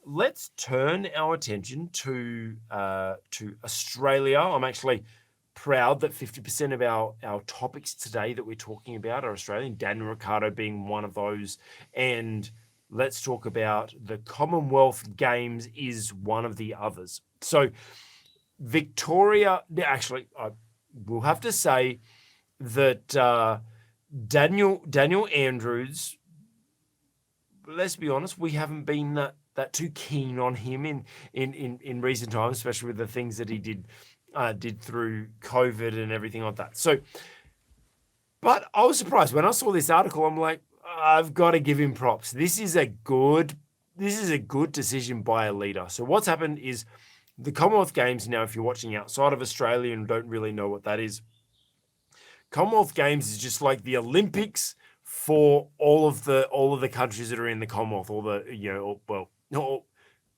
let's turn our attention to Australia. I'm actually proud that 50% of our topics today that we're talking about are Australian, Daniel Ricciardo being one of those. And let's talk about the Commonwealth Games is one of the others. So Victoria, actually, I will have to say that Daniel Andrews, let's be honest, we haven't been that too keen on him in recent times, especially with the things that he did through COVID and everything like that. So, but I was surprised when I saw this article. I'm like, I've got to give him props. This is a good decision by a leader. So what's happened is the Commonwealth Games now, if you're watching outside of Australia and don't really know what that is, Commonwealth Games is just like the Olympics for all of the countries that are in the Commonwealth, all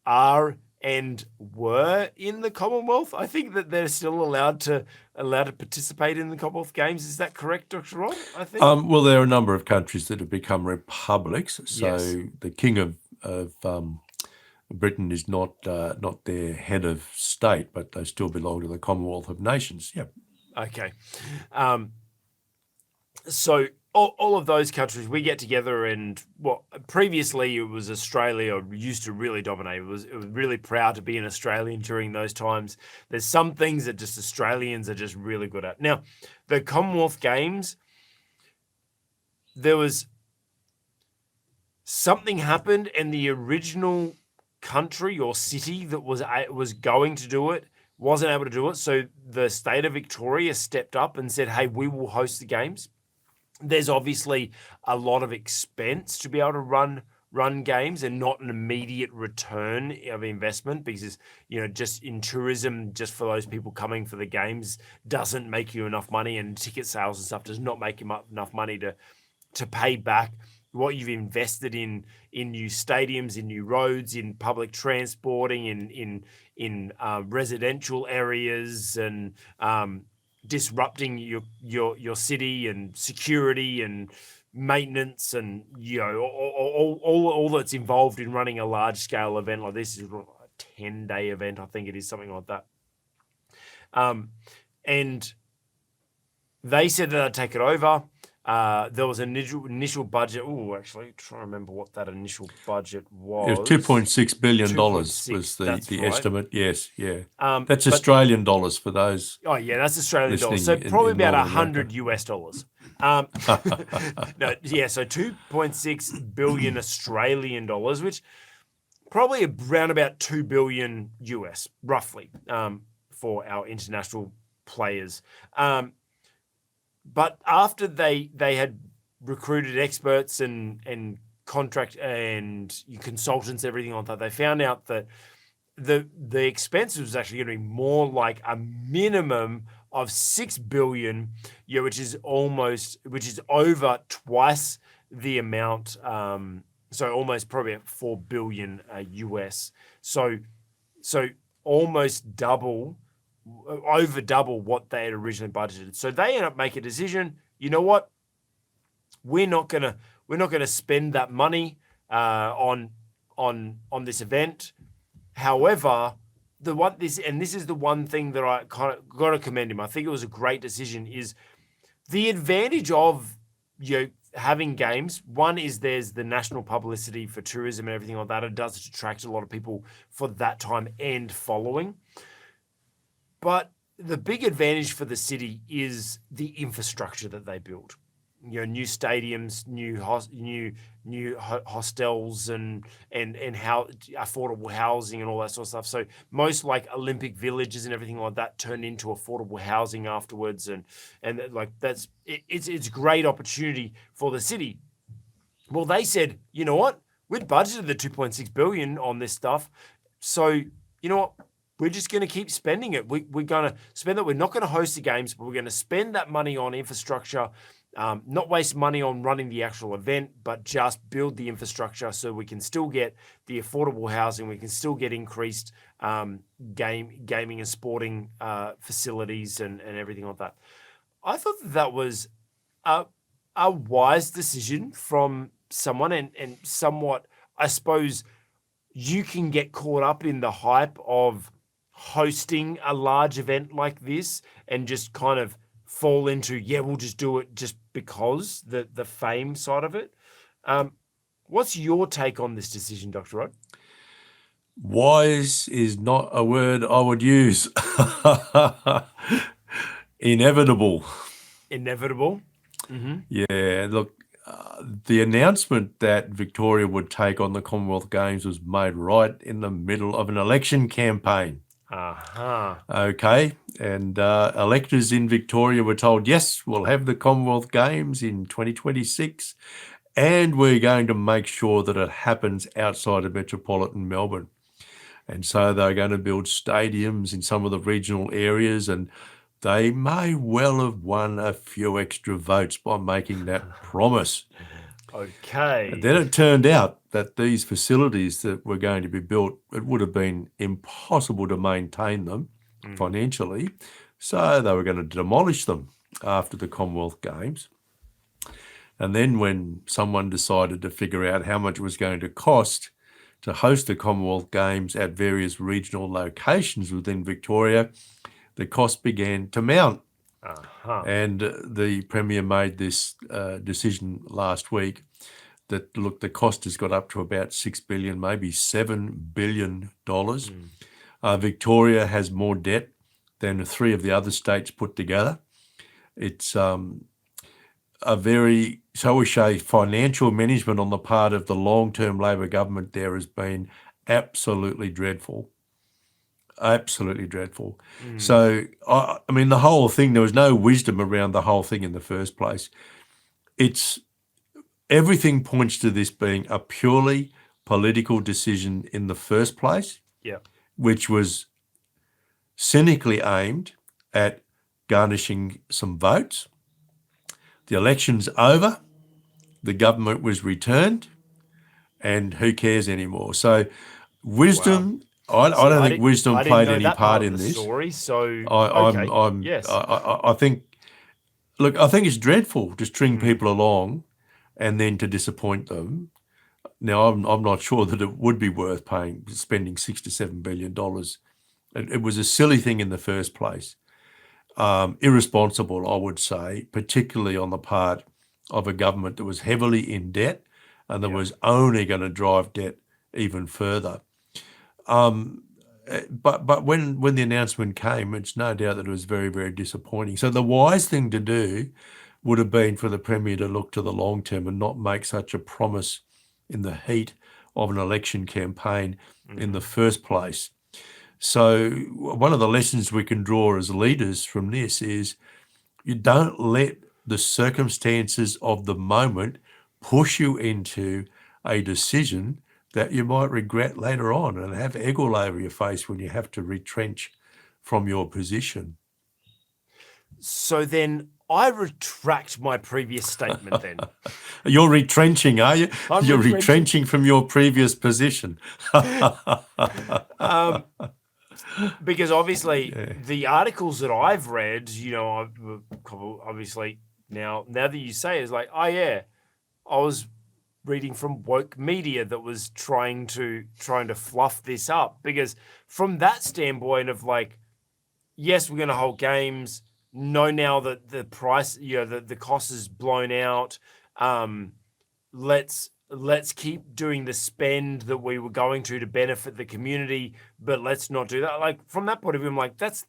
are and were in the Commonwealth. I think that they're still allowed to participate in the Commonwealth Games. Is that correct, Dr. Ron? I think. Well, there are a number of countries that have become republics. So Yes. the King of Britain is not their head of state, but they still belong to the Commonwealth of Nations. Yep. Okay. So all of those countries, we get together, and previously it was Australia used to really dominate. It was really proud to be an Australian during those times. There's some things that just Australians are just really good at. Now, the Commonwealth Games, there was something happened, and the original country or city that was going to do it wasn't able to do it. So the state of Victoria stepped up and said, "Hey, we will host the games." There's obviously a lot of expense to be able to run games and not an immediate return of investment, because just in tourism, just for those people coming for the games, doesn't make you enough money, and ticket sales and stuff does not make you enough money to pay back what you've invested in new stadiums, in new roads, in public transporting, in residential areas, and disrupting your city, and security and maintenance, and all that's involved in running a large scale event like this. Is a 10-day event, I think it is, something like that. And they said that I'd take it over. There was an initial budget. Oh, actually, trying to remember what that initial budget was. It was $2.6 billion was the estimate. Yes, yeah. That's Australian dollars for those. Oh, yeah, that's Australian dollars. So probably about $100 US. No, yeah, so 2.6 billion Australian dollars, which probably around about 2 billion US, roughly, for our international players. But after they had recruited experts and contract and consultants, everything like that, they found out that the expense was actually going to be more like a minimum of 6 billion, which is over twice the amount. So almost probably at 4 billion US. So almost over double what they had originally budgeted. So they end up making a decision. You know what? We're not gonna spend that money on this event. However, this is the one thing that I kind of got to commend him. I think it was a great decision. Is the advantage of having games. One is there's the national publicity for tourism and everything like that. It does attract a lot of people for that time and following. But the big advantage for the city is the infrastructure that they build. New stadiums, new hostels, and how affordable housing and all that sort of stuff. So most like Olympic villages and everything like that turn into affordable housing afterwards, and like it's a great opportunity for the city. Well, they said, you know what, we'd budgeted the 2.6 billion on this stuff, so you know what, we're just going to keep spending it. We're going to spend it. We're not going to host the games, but we're going to spend that money on infrastructure. Not waste money on running the actual event, but just build the infrastructure so we can still get the affordable housing. We can still get increased gaming and sporting facilities and everything like that. I thought that was a wise decision from someone, and somewhat, I suppose, you can get caught up in the hype of hosting a large event like this and just kind of fall into, yeah, we'll just do it just because the fame side of it. What's your take on this decision, Dr. Rod? Wise is not a word I would use. Inevitable. Inevitable. Yeah, look, the announcement that Victoria would take on the Commonwealth Games was made right in the middle of an election campaign. Okay, and electors in Victoria were told, yes, we'll have the Commonwealth Games in 2026, and we're going to make sure that it happens outside of metropolitan Melbourne. And so they're going to build stadiums in some of the regional areas, and they may well have won a few extra votes by making that promise. Okay. And then it turned out that these facilities that were going to be built, it would have been impossible to maintain them financially. So they were going to demolish them after the Commonwealth Games. And then when someone decided to figure out how much it was going to cost to host the Commonwealth Games at various regional locations within Victoria, the cost began to mount. And the Premier made this decision last week that, look, the cost has got up to about $6 billion, maybe $7 billion. Victoria has more debt than 3 of the other states put together. It's a very, shall we say, financial management on the part of the long-term Labor government there has been absolutely dreadful. Absolutely dreadful. So, I mean, the whole thing, there was no wisdom around the whole thing in the first place. Everything points to this being a purely political decision in the first place, which was cynically aimed at garnishing some votes. The election's over, the government was returned, and who cares anymore? So wisdom, I don't think wisdom played any part in this. Story, so I think, look, I think it's dreadful to string people along and then to disappoint them. Now, I'm not sure that it would be worth spending $6 to $7 billion. It was a silly thing in the first place. Irresponsible, I would say, particularly on the part of a government that was heavily in debt and that was only going to drive debt even further. But when the announcement came, it's no doubt that it was very, very disappointing. So the wise thing to do would have been for the Premier to look to the long term and not make such a promise in the heat of an election campaign in the first place. So one of the lessons we can draw as leaders from this is you don't let the circumstances of the moment push you into a decision that you might regret later on and have egg all over your face when you have to retrench from your position. So then I retract my previous statement then. You're retrenching, are you? You're retrenching from your previous position. Because obviously the articles that I've read, obviously now that you say it, it's like, oh yeah, I was reading from woke media that was trying to fluff this up, because from that standpoint of like, yes, we're going to hold games. No, now that the price, the cost is blown out. Let's keep doing the spend that we were going to benefit the community, but let's not do that. Like from that point of view, I'm like, that's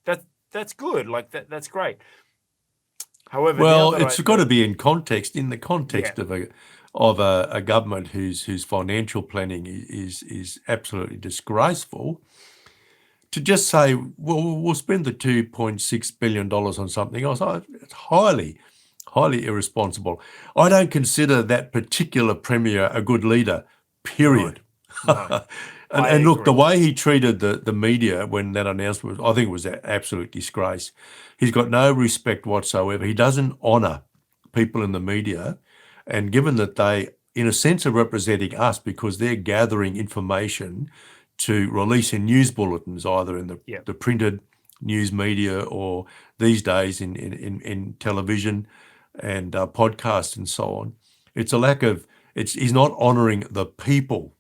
good. Like that's great. However, well, it's got to be in the context of a government whose financial planning is absolutely disgraceful. To just say, well, we'll spend the $2.6 billion on something else, it's highly irresponsible. I don't consider that particular Premier a good leader, period. No. And look, the way he treated the media when that announcement was, I think it was an absolute disgrace. He's got no respect whatsoever. He doesn't honour people in the media. And given that they, in a sense, are representing us because they're gathering information to release in news bulletins, either in the printed news media or these days in television and podcasts and so on. It's a lack of, he's not honouring the people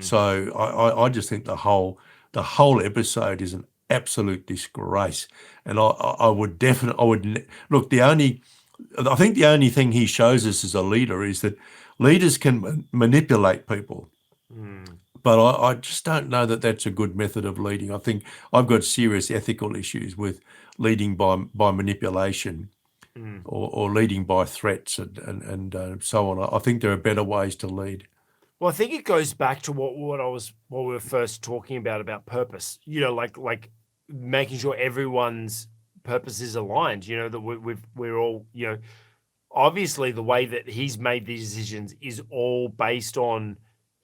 So I just think the whole episode is an absolute disgrace, and I would definitely look. I think the only thing he shows us as a leader is that leaders can manipulate people. But I just don't know that that's a good method of leading. I think I've got serious ethical issues with leading by manipulation or leading by threats and so on. I think there are better ways to lead. Well, I think it goes back to what we were first talking about purpose. Like making sure everyone's purpose is aligned. That we're all obviously the way that he's made these decisions is all based on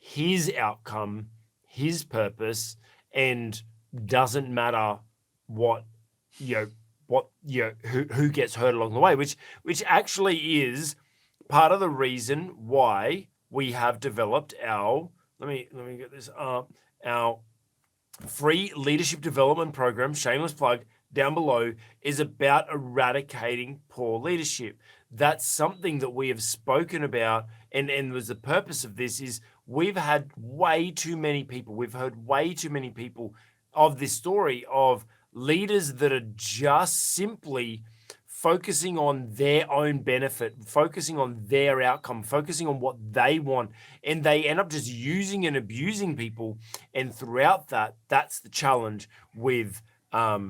his outcome, his purpose, and doesn't matter what who gets hurt along the way, which actually is part of the reason why we have developed our let me get this up, our free leadership development program, shameless plug, down below, is about eradicating poor leadership. That's something that we have spoken about, and was the purpose of this is we've had way too many people, we've heard way too many people of this story of leaders that are just simply focusing on their own benefit, focusing on their outcome, focusing on what they want, and they end up just using and abusing people. And throughout that, that's the challenge with a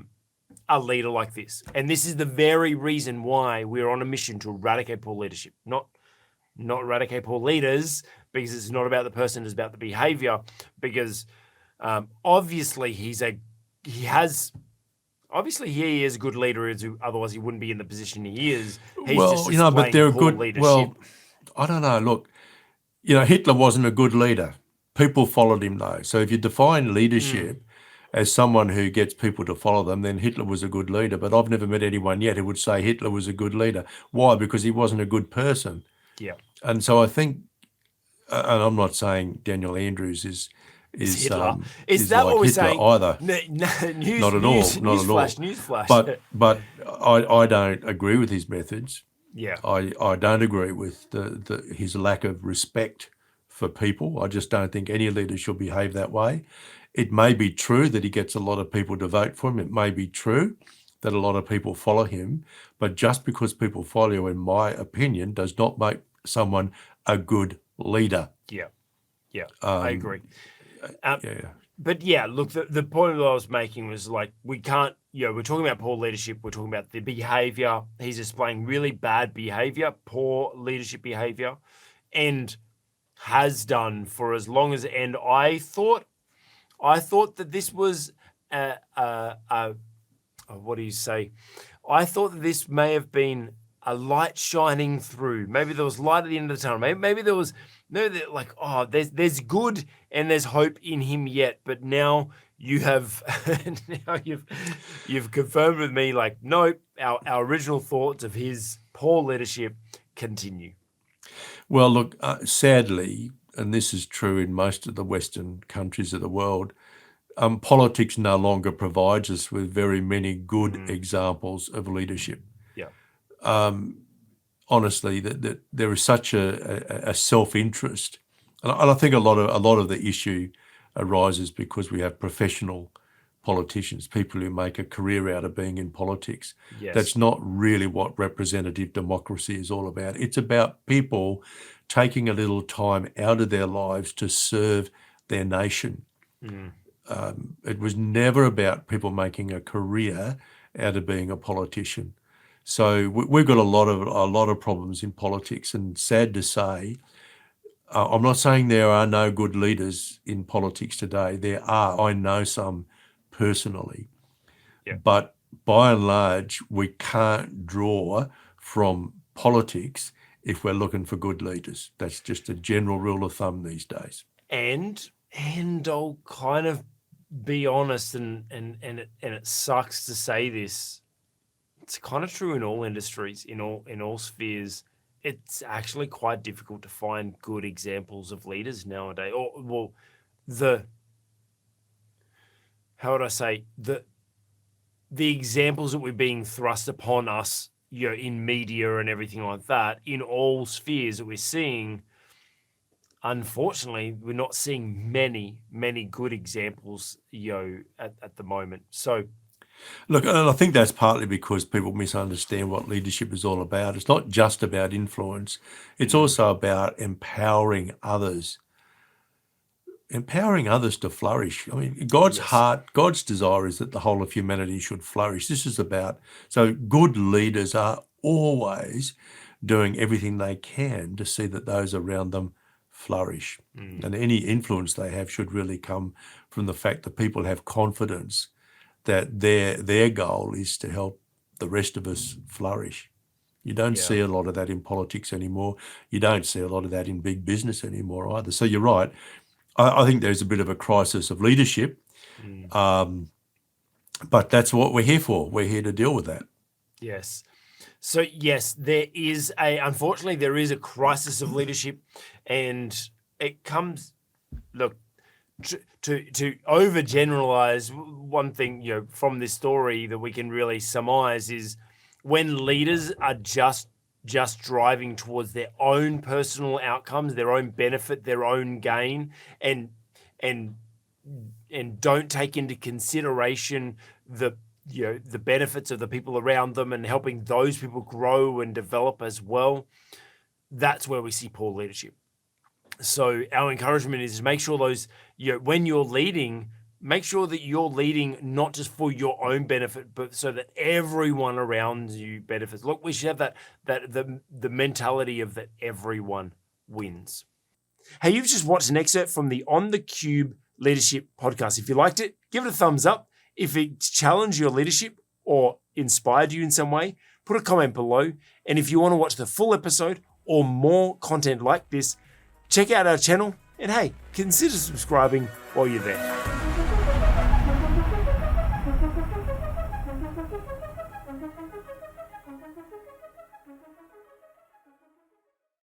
leader like this. And this is the very reason why we're on a mission to eradicate poor leadership, not eradicate poor leaders, because it's not about the person, it's about the behavior. Because obviously he is a good leader, otherwise he wouldn't be in the position he is. He's just but they're poor good. leadership. Well, I don't know. Look, Hitler wasn't a good leader. People followed him though. So if you define leadership as someone who gets people to follow them, then Hitler was a good leader. But I've never met anyone yet who would say Hitler was a good leader. Why? Because he wasn't a good person. Yeah. And so I think, and I'm not saying Daniel Andrews is Hitler. Is that like what we're Hitler saying? either? Not at all. Newsflash. But I don't agree with his methods. Yeah. I don't agree with his lack of respect for people. I just don't think any leader should behave that way. It may be true that he gets a lot of people to vote for him. It may be true that a lot of people follow him. But just because people follow you, in my opinion, does not make someone a good leader. Yeah. Yeah. I agree. Yeah. But yeah, look, the point that I was making was like, we can't, we're talking about poor leadership. We're talking about the behavior. He's displaying really bad behavior, poor leadership behavior, and has done for as long as, and I thought that this was what do you say? I thought that this may have been a light shining through. Maybe there was light at the end of the tunnel. Maybe there was like, oh, there's good and there's hope in him yet. But now you have you've confirmed with me, like, nope, our original thoughts of his poor leadership continue. Well, look, sadly, and this is true in most of the Western countries of the world, politics no longer provides us with very many good examples of leadership. Yeah. Honestly, that there is such a self-interest, and I think a lot of the issue arises because we have professional politicians, people who make a career out of being in politics. Yes. That's not really what representative democracy is all about. It's about people taking a little time out of their lives to serve their nation. It was never about people making a career out of being a politician. So we've got a lot of problems in politics, and sad to say, I'm not saying there are no good leaders in politics today. There are. I know some personally. Yeah. But by and large, we can't draw from politics if we're looking for good leaders. That's just a general rule of thumb these days. And I'll kind of be honest, and it sucks to say this. It's kind of true in all industries, in all spheres. It's actually quite difficult to find good examples of leaders nowadays. Or, well, how would I say, the examples that we're being thrust upon us, in media and everything like that, in all spheres that we're seeing, unfortunately, we're not seeing many good examples, at the moment. So, Look, and I think that's partly because people misunderstand what leadership is all about. It's not just about influence, it's also about empowering others. Empowering others to flourish. I mean, God's yes, heart, God's desire is that the whole of humanity should flourish. This is about, so good leaders are always doing everything they can to see that those around them flourish. And any influence they have should really come from the fact that people have confidence that their goal is to help the rest of us flourish. You don't yeah, see a lot of that in politics anymore. You don't see a lot of that in big business anymore either. So you're right. I think there's a bit of a crisis of leadership, but that's what we're here for. We're here to deal with that. yes. So yes, unfortunately there is a crisis of leadership, and it comes, look, to overgeneralize one thing, from this story that we can really surmise is when leaders are just driving towards their own personal outcomes, their own benefit, their own gain, and don't take into consideration the benefits of the people around them and helping those people grow and develop as well. That's where we see poor leadership. So our encouragement is to make sure those, when you're leading, make sure that you're leading not just for your own benefit, but so that everyone around you benefits. Look, we should have the mentality of that everyone wins. Hey, you've just watched an excerpt from the On the Cube Leadership podcast. If you liked it, give it a thumbs up. If it challenged your leadership or inspired you in some way, put a comment below. And if you want to watch the full episode or more content like this, check out our channel, and hey, consider subscribing while you're there.